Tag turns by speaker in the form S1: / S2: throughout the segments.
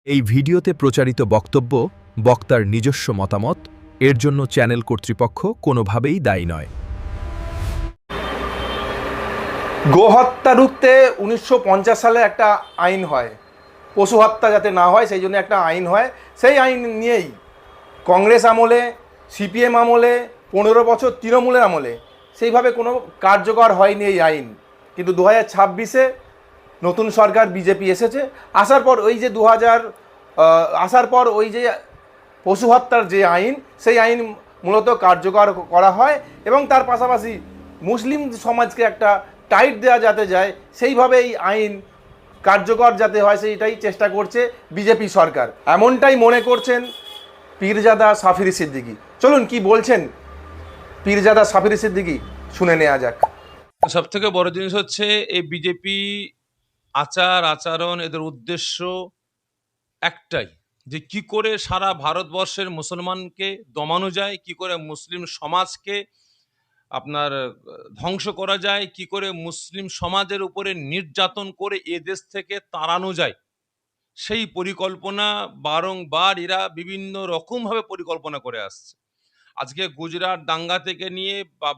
S1: এই ভিডিওতে প্রচারিত বক্তব্য বক্তার নিজস্ব মতামত, এর জন্য চ্যানেল কর্তৃপক্ষ কোনোভাবেই দায়ী নয়।
S2: গোহত্যা রুখতে 1950 সালে একটা আইন হয়, পশু হত্যা যাতে না হয় সেই জন্য একটা আইন হয়। সেই আইন নিয়েই কংগ্রেস আমলে, সিপিএম আমলে, 15 বছর তৃণমূলের আমলে সেইভাবে কোনো কার্যকর হয়নি এই আইন। কিন্তু 2026-এ নতুন সরকার বিজেপি এসেছে, আসার পর ওই যে আসার পর ওই যে পশু হত্যার যে আইন, সেই আইন মূলত কার্যকর করা হয় এবং তার পাশাপাশি মুসলিম সমাজকে একটা টাইট দেওয়া যাতে যায় সেইভাবে এই আইন কার্যকর যাতে হয় সেইটাই চেষ্টা করছে বিজেপি সরকার, এমনটাই মনে করছেন পীরজাদা সাফির সিদ্দিকী। চলুন কি বলছেন পীরজাদা সাফির সিদ্দিকী, শুনে নেওয়া যাক।
S3: সব থেকে বড় জিনিস হচ্ছে এই বিজেপি আচরণ, এদের উদ্দেশ্য একটাই, যে কি করে সারা ভারতবর্ষের মুসলমানকে দমানো যায়, কি করে মুসলিম সমাজকে আপনার ধ্বংস করা যায়, কি করে মুসলিম সমাজের উপরে নির্যাতন করে এ দেশ থেকে তাড়ানো যায়। সেই পরিকল্পনা বারংবার এরা বিভিন্ন রকমভাবে পরিকল্পনা করে আসছে। আজকে গুজরাট দাঙ্গা থেকে নিয়ে বা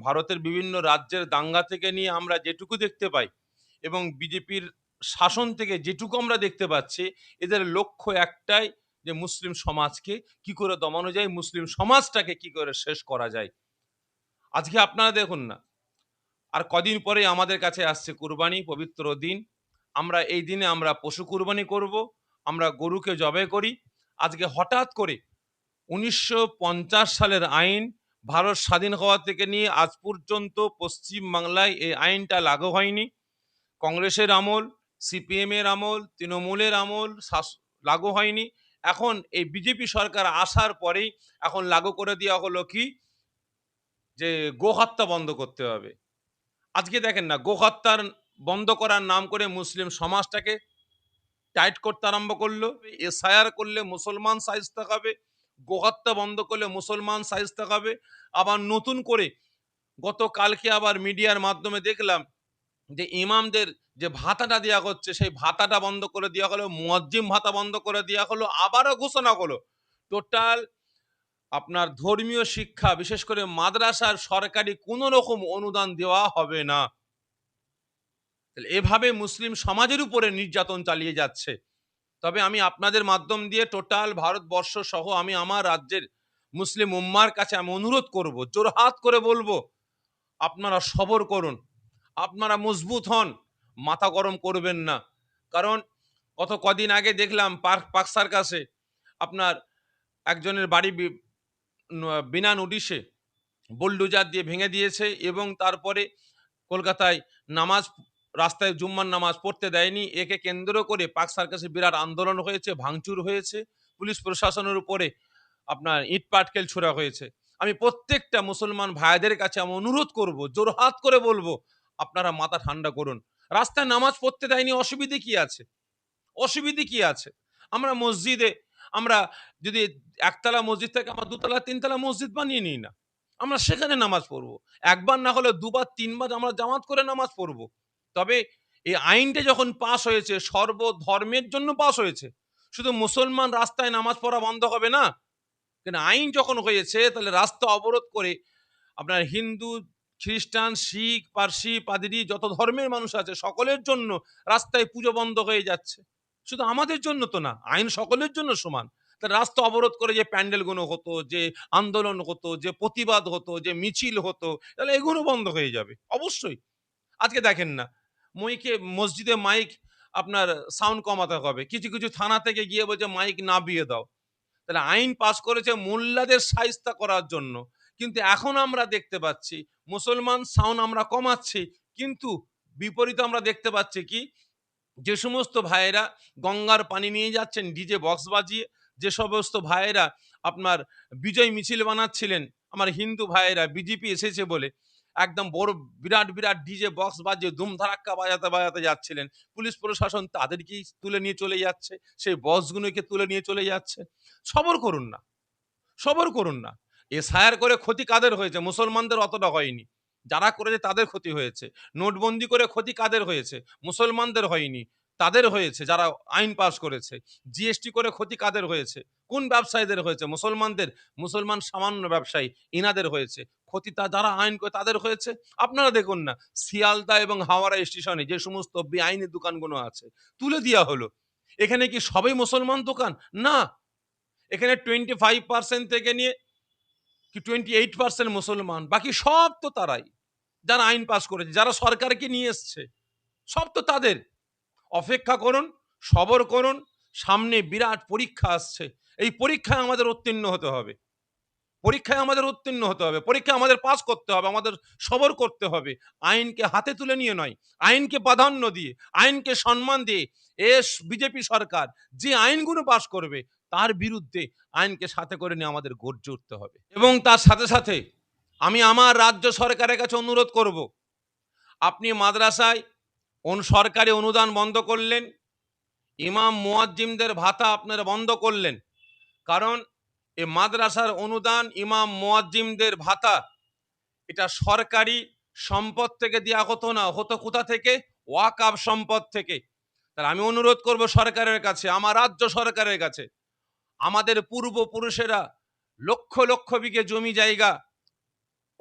S3: ভারতের বিভিন্ন রাজ্যের দাঙ্গা থেকে নিয়ে আমরা যেটুকু দেখতে পাই এবং বিজেপির শাসন থেকে যেটুকু আমরা দেখতে পাচ্ছি, এদের লক্ষ্য একটাই, যে মুসলিম সমাজকে কি করে দমানো যায়, মুসলিম সমাজটাকে কি করে শেষ করা যায়। আজকে আপনারা দেখুন না, আর কদিন পরে আমাদের কাছে আসছে কুরবানি, পবিত্র দিন। আমরা এই দিনে আমরা পশু কুরবানি করব, আমরা গরুকে জবাই করি। আজকে হঠাৎ করে 1950 সালের আইন, ভারত স্বাধীন হওয়া থেকে নিয়ে আজ পর্যন্ত পশ্চিম বাংলায় এই আইনটা লাগু হয়নি। কংগ্রেসের আমল, সিপিএম এর আমল, তৃণমূলের আমল লাগু হয়নি। এখন এই বিজেপি সরকার আসার পরেই এখন লাগু করে দেওয়া হলো কি, যে গোহত্যা বন্ধ করতে হবে। আজকে দেখেন না, গোহত্যার বন্ধ করার নাম করে মুসলিম সমাজটাকে টাইট করতে আরম্ভ করলো। এসআইআর করলে মুসলমান শায়েস্তা খাবে, গোহত্যা বন্ধ করলে মুসলমান শায়েস্তা খাবে। আবার নতুন করে গতকালকে আবার মিডিয়ার মাধ্যমে দেখলাম যে ইমামদের যে ভাতাটা দেওয়া হচ্ছে, সেই ভাতাটা বন্ধ করে দেওয়া হলো, মুয়াজ্জিম ভাতা বন্ধ করে দেওয়া হলো। আবারও ঘোষণা হলো টোটাল আপনার ধর্মীয় শিক্ষা, বিশেষ করে মাদ্রাসার সরকারি কোনো রকম অনুদান দেওয়া হবে না। এভাবে মুসলিম সমাজের উপরে নির্যাতন চালিয়ে যাচ্ছে। তবে আমি আপনাদের মাধ্যম দিয়ে টোটাল ভারতবর্ষ সহ আমি আমার রাজ্যের মুসলিম উম্মার কাছে আমি অনুরোধ করব, জোরহাত করে বলবো, আপনারা সবর করুন, আপনারা মজবুত হন, মাথা গরম করবেন না। কারণ গত কদিন আগে দেখলাম পার্ক সার্কাসে আপনার একজনের বাড়ি বিনা নোটিশে বুলডোজার দিয়ে ভেঙে দিয়েছে এবং তারপরে কলকাতায় রাস্তায় জুম্মার নামাজ পড়তে দেয়নি। একে কেন্দ্র করে পার্ক সার্কাসে বিরাট আন্দোলন হয়েছে, ভাঙচুর হয়েছে, পুলিশ প্রশাসনের উপরে আপনার ইট পাটকেল ছোড়া হয়েছে। আমি প্রত্যেকটা মুসলমান ভাইদের কাছে আমি অনুরোধ করব, জোরহাত করে বলবো, আপনারা মাথা ঠান্ডা করুন। রাস্তায় নামাজ পড়তে দেয়নি, অসুবিধে কি আছে? অসুবিধে কি আছে? আমরা মসজিদে, আমরা যদি একতলা মসজিদ থেকে আমরা দুতলা তিনতলা মসজিদ বানিয়ে নিই না, আমরা সেখানে নামাজ পড়বো। একবার না হলে দুবার তিনবার আমরা জামাত করে নামাজ পড়বো। তবে এই আইনটা যখন পাস হয়েছে, সর্বধর্মের জন্য পাস হয়েছে, শুধু মুসলমান রাস্তায় নামাজ পড়া বন্ধ হবে না। কিন্তু আইন যখন হয়েছে, তাহলে রাস্তা অবরোধ করে আপনার হিন্দু, খ্রিস্টান, শিখ, পার্সি, পাদ্রী, যত ধর্মের মানুষ আছে সকলের জন্য রাস্তায় পুজো বন্ধ হয়ে যাচ্ছে। শুধু আমাদের জন্য তো না, আইন সকলের জন্য সমান। তাহলে রাস্তা অবরোধ করে যে প্যান্ডেলগুলো হতো, যে আন্দোলন হতো, যে প্রতিবাদ হতো, যে মিছিল হতো, তাহলে এগুলো বন্ধ হয়ে যাবে অবশ্যই। আজকে দেখেন না, মসজিদে মাইক আপনার সাউন্ড কমাতে হবে, কিছু কিছু থানা থেকে গিয়ে বলছে মাইক নামিয়ে দাও। তাহলে আইন পাস করেছে মোল্লাদের শায়েস্তা করার জন্য, কিন্তু এখন আমরা দেখতে পাচ্ছি মুসলমান সাউন্ড আমরা কমাচ্ছি, কিন্তু বিপরীতে আমরা দেখতে পাচ্ছি কি, যে সমস্ত ভাইয়েরা গঙ্গার পানি নিয়ে যাচ্ছেন ডিজে বক্স বাজিয়ে, যে সমস্ত ভাইয়েরা আপনার বিজয় মিছিল বানাচ্ছিলেন, আমার হিন্দু ভাইয়েরা বিজেপি এসেছে বলে একদম বড় বিরাট বিরাট ডিজে বক্স বাজিয়ে ধুমধারাক্কা বাজাতে বাজাতে যাচ্ছিলেন, পুলিশ প্রশাসন তাদেরকেই তুলে নিয়ে চলে যাচ্ছে, সেই বক্সগুলোকে তুলে নিয়ে চলে যাচ্ছে। সবর করুন না, সবর করুন না। এসআইআর করে ক্ষতি কাদের হয়েছে? মুসলমানদের অতটা হয়নি, যারা করেছে তাদের ক্ষতি হয়েছে। নোটবন্দি করে ক্ষতি কাদের হয়েছে? মুসলমানদের হয়নি। তাদের হয়েছে যারা আইন পাস করেছে। জিএসটি করে ক্ষতি কাদের হয়েছে? কোন ব্যবসায়ীদের হয়েছে? মুসলমানদের। মুসলমান সামান্য ব্যবসায়ী ইনাদের হয়েছে। ক্ষতি যারা আইন করে তাদের হয়েছে। আপনারা দেখুন না, শিয়ালদা এবং হাওড়া স্টেশনে যে সমস্ত বেআইনি দোকানগুলো আছে তুলে দেওয়া হলো। এখানে কি সবই মুসলমান দোকান? না, এখানে 25% থেকে নিয়ে কি 28% মুসলমান, বাকি সব তো তারাই যারা আইন পাস করেছে, যারা সরকারকে নিয়ে এসছে, সব তো তাদের। অপেক্ষা করুন, সবর করুন, সামনে বিরাট পরীক্ষা আসছে। এই পরীক্ষায় আমাদের উত্তীর্ণ হতে হবে, পরীক্ষায় আমাদের উত্তীর্ণ হতে হবে, পরীক্ষায় আমাদের পাস করতে হবে, আমাদের সবর করতে হবে। আইনকে হাতে তুলে নিয়ে নয়, আইনকে প্রাধান্য দিয়ে, আইনকে সম্মান দিয়ে। বিজেপি সরকার যে আইনগুলো পাস করবে তার বিরুদ্ধে আইনকে সাথে করে নিয়ে আমাদের গর্জে উঠতে হবে। এবং তার সাথে সাথে আমি আমার রাজ্য সরকারের কাছে অনুরোধ করব, আপনি মাদ্রাসায় সরকারি অনুদান বন্ধ করলেন, ইমাম মুয়াজ্জিমদের ভাতা আপনারা বন্ধ করলেন। কারণ এই মাদ্রাসার অনুদান, ইমাম মুয়াজ্জিমদের ভাতা, এটা সরকারি সম্পদ থেকে দেওয়া হতো না, হতো কোথা থেকে? ওয়াকফ সম্পদ থেকে। তাহলে আমি অনুরোধ করব সরকারের কাছে, আমার রাজ্য সরকারের কাছে, আমাদের পূর্বপুরুষেরা লক্ষ লক্ষ বিঘে জমি জায়গা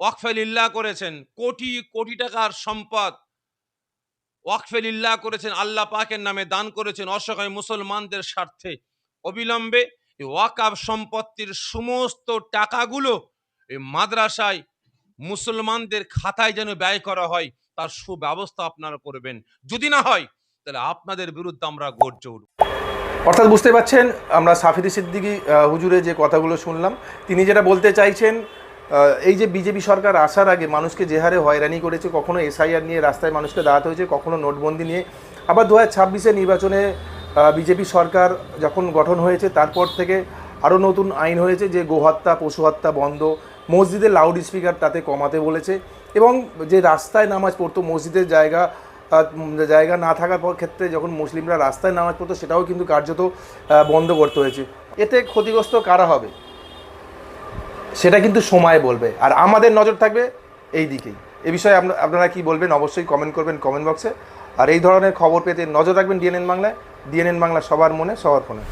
S3: ওয়াকফে লিল্লাহ করেছেন, কোটি কোটি টাকার সম্পদ ওয়াকফে লিল্লাহ করেছেন, আল্লাহ পাকের নামে দান করেছেন অসহায় মুসলমানদের স্বার্থে। অবিলম্বে এই ওয়াকফ সম্পত্তির সমস্ত টাকাগুলো এই মাদ্রাসায় মুসলমানদের খাতায় যেন ব্যয় করা হয়, তার সুব্যবস্থা আপনারা করবেন। যদি না হয় তাহলে আপনাদের বিরুদ্ধে আমরা গর্জে উঠব।
S2: অর্থাৎ বুঝতে পারছেন, আমরা সাফিদি সিদ্দিকী হুজুরের যে কথাগুলো শুনলাম, তিনি যেটা বলতে চাইছেন, এই যে বিজেপি সরকার আসার আগে মানুষকে যে হারে হয়রানি করেছে, কখনো এসআইআর নিয়ে রাস্তায় মানুষকে দাঁড়াতে হয়েছে, কখনো নোটবন্দি নিয়ে, আবার 2026 নির্বাচনে বিজেপি সরকার যখন গঠন হয়েছে তারপর থেকে আরও নতুন আইন হয়েছে যে গোহত্যা, পশু হত্যা বন্ধ, মসজিদের লাউড স্পিকার তাতে কমাতে বলেছে, এবং যে রাস্তায় নামাজ পড়তো, মসজিদের জায়গা না থাকার পর ক্ষেত্রে যখন মুসলিমরা রাস্তায় নামাজ পড়তো সেটাও কিন্তু কার্যত বন্ধ করতে হয়েছে। এতে ক্ষতিগ্রস্ত কারা হবে সেটা কিন্তু সময় বলবে, আর আমাদের নজর থাকবে এই দিকেই। এ বিষয়ে আপনারা কি বলবেন অবশ্যই কমেন্ট করবেন কমেন্ট বক্সে। আর এই ধরনের খবর পেতে নজর রাখবেন ডিএনএন বাংলায়। ডিএনএন বাংলা সবার মনে, সবার ফোনে।